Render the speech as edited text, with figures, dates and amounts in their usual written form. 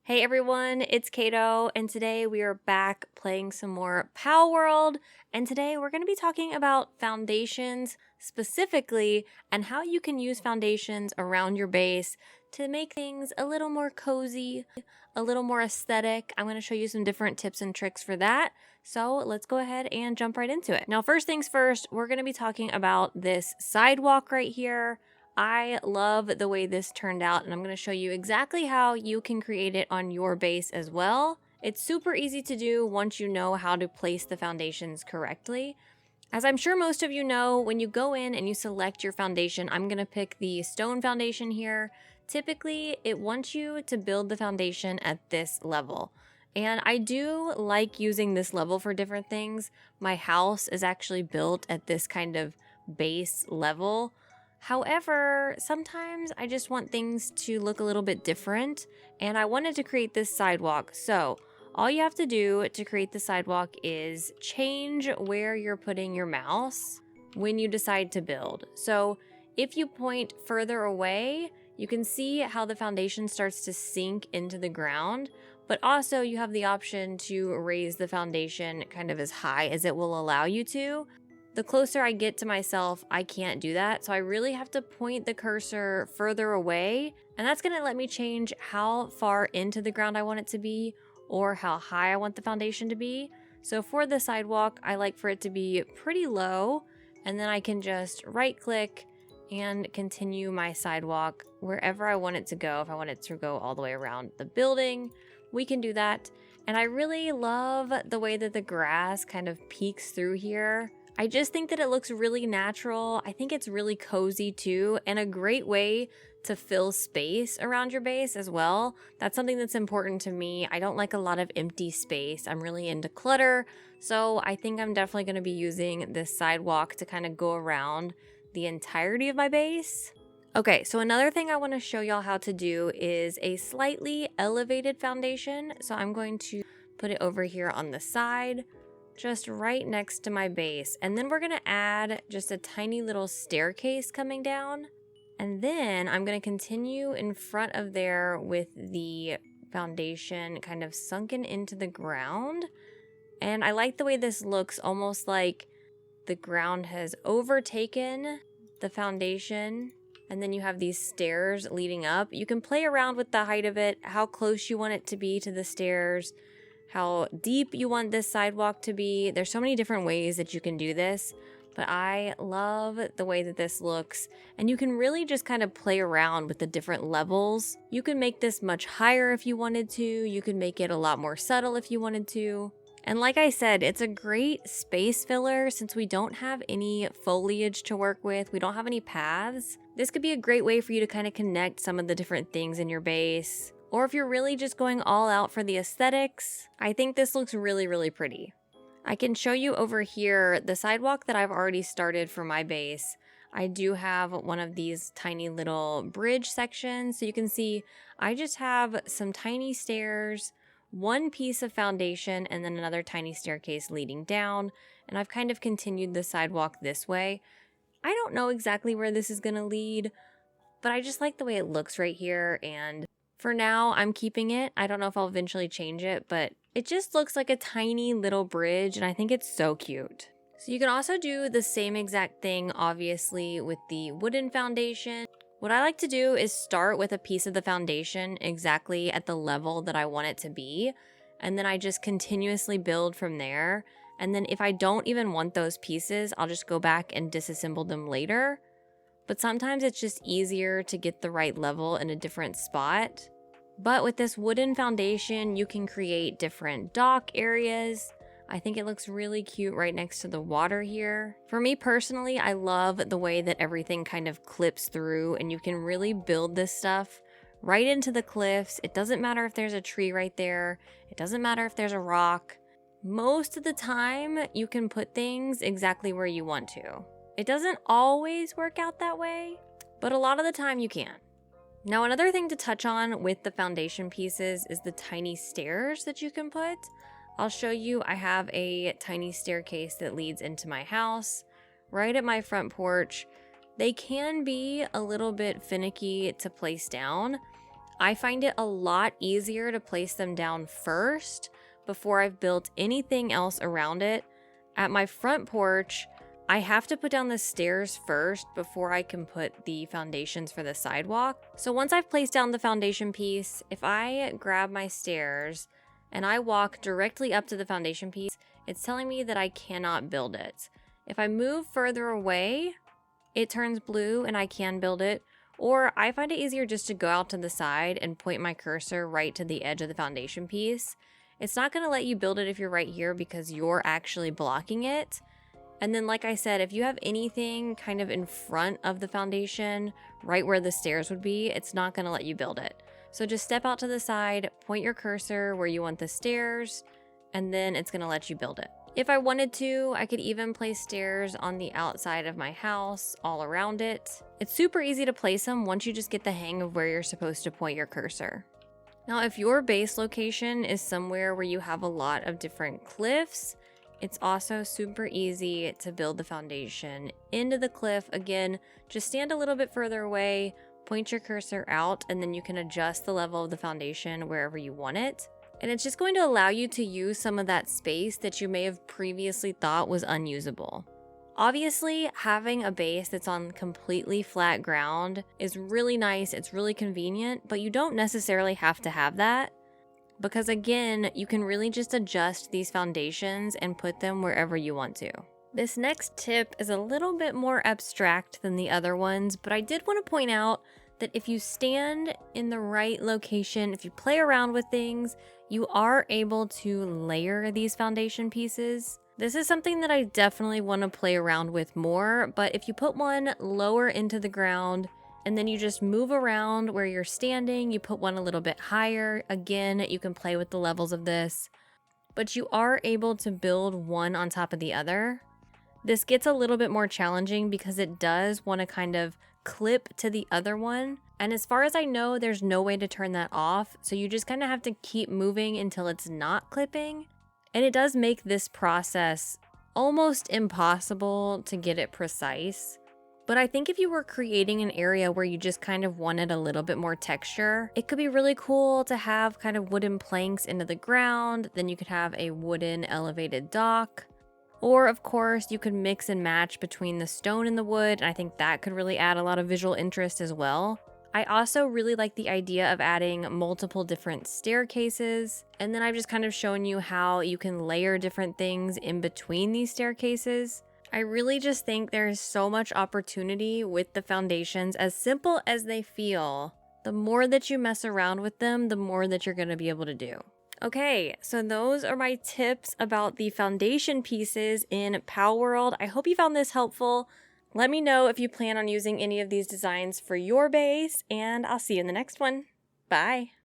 Hey everyone, it's Caito, and today we are back playing some more Palworld, and today we're going to be talking about foundations specifically and how you can use foundations around your base to make things a little more cozy, a little more aesthetic. I'm going to show you some different tips and tricks for that, so let's go ahead and jump right into it. Now, first things first, we're going to be talking about this sidewalk right here. I love the way this turned out, and I'm going to show you exactly how you can create it on your base as well. It's super easy to do once you know how to place the foundations correctly. As I'm sure most of you know, when you go in and you select your foundation, I'm going to pick the stone foundation here. Typically, it wants you to build the foundation at this level. And I do like using this level for different things. My house is actually built at this kind of base level. However, sometimes I just want things to look a little bit different, and I wanted to create this sidewalk. So all you have to do to create the sidewalk is change where you're putting your mouse when you decide to build. So if you point further away, you can see how the foundation starts to sink into the ground, but also you have the option to raise the foundation kind of as high as it will allow you to. The closer I get to myself, I can't do that, so I really have to point the cursor further away, and that's going to let me change how far into the ground I want it to be or how high I want the foundation to be. So for the sidewalk, I like for it to be pretty low, and then I can just right-click and continue my sidewalk wherever I want it to go. If I want it to go all the way around the building, we can do that. And I really love the way that the grass kind of peeks through here. I just think that it looks really natural. I think it's really cozy too, and a great way to fill space around your base as well. That's something that's important to me. I don't like a lot of empty space. I'm really into clutter, so I think I'm definitely going to be using this sidewalk to kind of go around the entirety of my base. Okay, so another thing I want to show y'all how to do is a slightly elevated foundation. So I'm going to put it over here on the side, just right next to my base. And then we're going to add just a tiny little staircase coming down. And then I'm going to continue in front of there with the foundation kind of sunken into the ground. And I like the way this looks, almost like the ground has overtaken the foundation. And then you have these stairs leading up. You can play around with the height of it, how close you want it to be to the stairs, how deep you want this sidewalk to be. There's so many different ways that you can do this, but I love the way that this looks. And you can really just kind of play around with the different levels. You can make this much higher if you wanted to. You can make it a lot more subtle if you wanted to. And like I said, it's a great space filler since we don't have any foliage to work with. We don't have any paths. This could be a great way for you to kind of connect some of the different things in your base. Or if you're really just going all out for the aesthetics, I think this looks really, really pretty. I can show you over here the sidewalk that I've already started for my base. I do have one of these tiny little bridge sections. So you can see I just have some tiny stairs, one piece of foundation, and then another tiny staircase leading down. And I've kind of continued the sidewalk this way. I don't know exactly where this is going to lead, but I just like the way it looks right here, and for now, I'm keeping it. I don't know if I'll eventually change it, but it just looks like a tiny little bridge, and I think it's so cute. So you can also do the same exact thing, obviously, with the wooden foundation. What I like to do is start with a piece of the foundation exactly at the level that I want it to be, and then I just continuously build from there. And then if I don't even want those pieces, I'll just go back and disassemble them later. But sometimes it's just easier to get the right level in a different spot. But with this wooden foundation, you can create different dock areas. I think it looks really cute right next to the water here. For me personally, I love the way that everything kind of clips through, and you can really build this stuff right into the cliffs. It doesn't matter if there's a tree right there. It doesn't matter if there's a rock. Most of the time, you can put things exactly where you want to. It doesn't always work out that way, but a lot of the time you can. Now, another thing to touch on with the foundation pieces is the tiny stairs that you can put. I'll show you. I have a tiny staircase that leads into my house right at my front porch. They can be a little bit finicky to place down. I find it a lot easier to place them down first before I've built anything else around it. At my front porch, I have to put down the stairs first before I can put the foundations for the sidewalk. So once I've placed down the foundation piece, if I grab my stairs and I walk directly up to the foundation piece, it's telling me that I cannot build it. If I move further away, it turns blue and I can build it. Or I find it easier just to go out to the side and point my cursor right to the edge of the foundation piece. It's not going to let you build it if you're right here because you're actually blocking it. And then, like I said, if you have anything kind of in front of the foundation, right where the stairs would be, it's not going to let you build it. So just step out to the side, point your cursor where you want the stairs, and then it's going to let you build it. If I wanted to, I could even place stairs on the outside of my house, all around it. It's super easy to place them once you just get the hang of where you're supposed to point your cursor. Now, if your base location is somewhere where you have a lot of different cliffs, it's also super easy to build the foundation into the cliff. Again, just stand a little bit further away, point your cursor out, and then you can adjust the level of the foundation wherever you want it. And it's just going to allow you to use some of that space that you may have previously thought was unusable. Obviously, having a base that's on completely flat ground is really nice, it's really convenient, but you don't necessarily have to have that. Because again, you can really just adjust these foundations and put them wherever you want to. This next tip is a little bit more abstract than the other ones, but I did want to point out that if you stand in the right location, if you play around with things, you are able to layer these foundation pieces. This is something that I definitely want to play around with more, but if you put one lower into the ground and then you just move around where you're standing, you put one a little bit higher, again, you can play with the levels of this, but you are able to build one on top of the other. This gets a little bit more challenging because it does want to kind of clip to the other one. And as far as I know, there's no way to turn that off. So you just kind of have to keep moving until it's not clipping. And it does make this process almost impossible to get it precise. But I think if you were creating an area where you just kind of wanted a little bit more texture, it could be really cool to have kind of wooden planks into the ground. Then you could have a wooden elevated dock. Or, of course, you could mix and match between the stone and the wood, and I think that could really add a lot of visual interest as well. I also really like the idea of adding multiple different staircases, and then I've just kind of shown you how you can layer different things in between these staircases. I really just think there's so much opportunity with the foundations, as simple as they feel. The more that you mess around with them, the more that you're going to be able to do. Okay, so those are my tips about the foundation pieces in Palworld. I hope you found this helpful. Let me know if you plan on using any of these designs for your base, and I'll see you in the next one. Bye!